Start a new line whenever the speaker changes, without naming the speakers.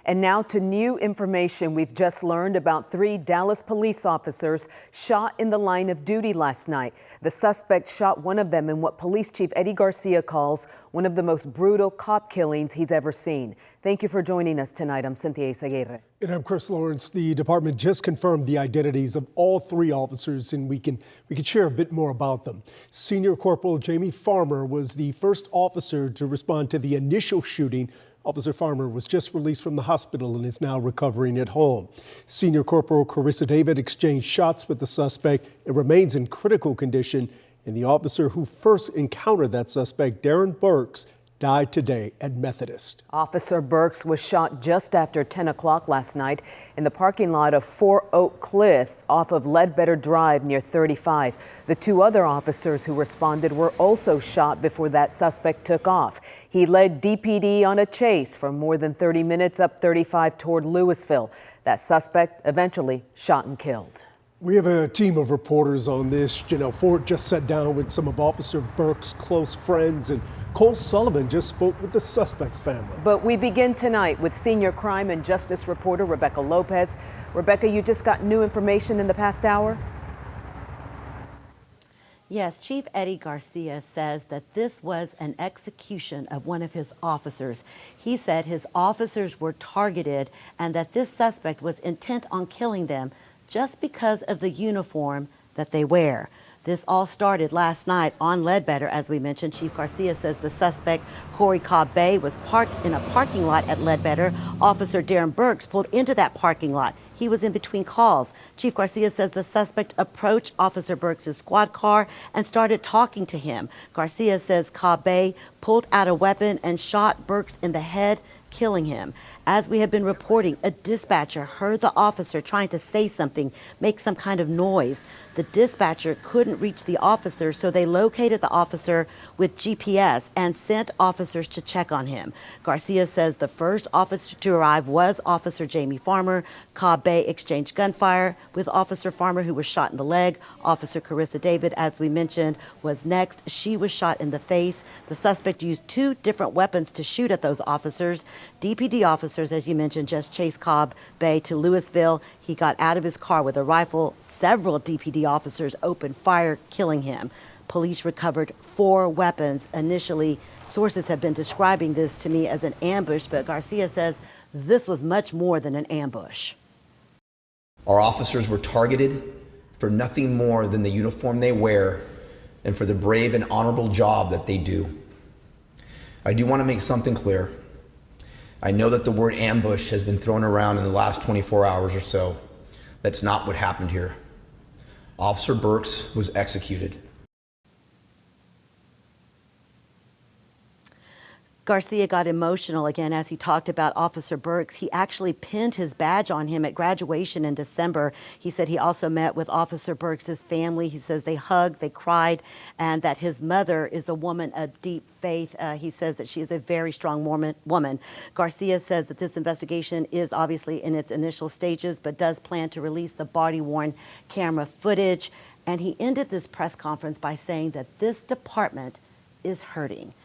And now to new information. We've just learned about 3 Dallas police officers shot in the line of duty last night. The suspect shot one of them in what Police Chief Eddie Garcia calls one of the most brutal cop killings he's ever seen. Thank you for joining us tonight. I'm Cynthia Izaguirre.
And I'm Chris Lawrence. The department just confirmed the identities of all 3 officers, and we can share a bit more about them. Senior Corporal Jamie Farmer was the first officer to respond to the initial shooting. Officer Farmer was just released from the hospital and is now recovering at home. Senior Corporal Carissa David exchanged shots with the suspect and remains in critical condition. And the officer who first encountered that suspect, Darron Burks, died today at Methodist.
Officer Burks was shot just after 10 o'clock last night in the parking lot of 4 Oak Cliff off of Ledbetter Drive near 35. The 2 other officers who responded were also shot before that suspect took off. He led DPD on a chase for more than 30 minutes up 35 toward Louisville. That suspect eventually shot and killed.
We have a team of reporters on this. Janelle Ford just sat down with some of Officer Burks' close friends, and Cole Sullivan just spoke with the suspect's family.
But we begin tonight with senior crime and justice reporter Rebecca Lopez. Rebecca, you just got new information in the past hour?
Yes, Chief Eddie Garcia says that this was an execution of one of his officers. He said his officers were targeted and that this suspect was intent on killing them just because of the uniform that they wear. This all started last night on Ledbetter, as we mentioned. Chief Garcia says the suspect, Corey Cobb Bay, was parked in a parking lot at Ledbetter. Officer Darron Burks pulled into that parking lot. He was in between calls. Chief Garcia says the suspect approached Officer Burks' squad car and started talking to him. Garcia says Cobb Bay pulled out a weapon and shot Burks in the head, killing him. As we have been reporting, a dispatcher heard the officer trying to say something, make some kind of noise. The dispatcher couldn't reach the officer, so they located the officer with GPS and sent officers to check on him. Garcia says the first officer to arrive was Officer Jamie Farmer. Cobb Bay exchanged gunfire with Officer Farmer, who was shot in the leg. Officer Carissa David, as we mentioned, was next. She was shot in the face. The suspect used 2 different weapons to shoot at those officers. DPD officers, as you mentioned, just chased Cobb Bay to Louisville. He got out of his car with a rifle. Several DPD officers opened fire, killing him. Police recovered 4 weapons. Initially, sources have been describing this to me as an ambush, but Garcia says this was much more than an ambush.
Our officers were targeted for nothing more than the uniform they wear and for the brave and honorable job that they do. I do want to make something clear. I know that the word ambush has been thrown around in the last 24 hours or so. That's not what happened here. Officer Burks was executed.
Garcia got emotional again as he talked about Officer Burks. He actually pinned his badge on him at graduation in December. He said he also met with Officer Burks' family. He says they hugged, they cried, and that his mother is a woman of deep faith. He says that she is a very strong woman. Garcia says that this investigation is obviously in its initial stages, but does plan to release the body-worn camera footage. And he ended this press conference by saying that this department is hurting.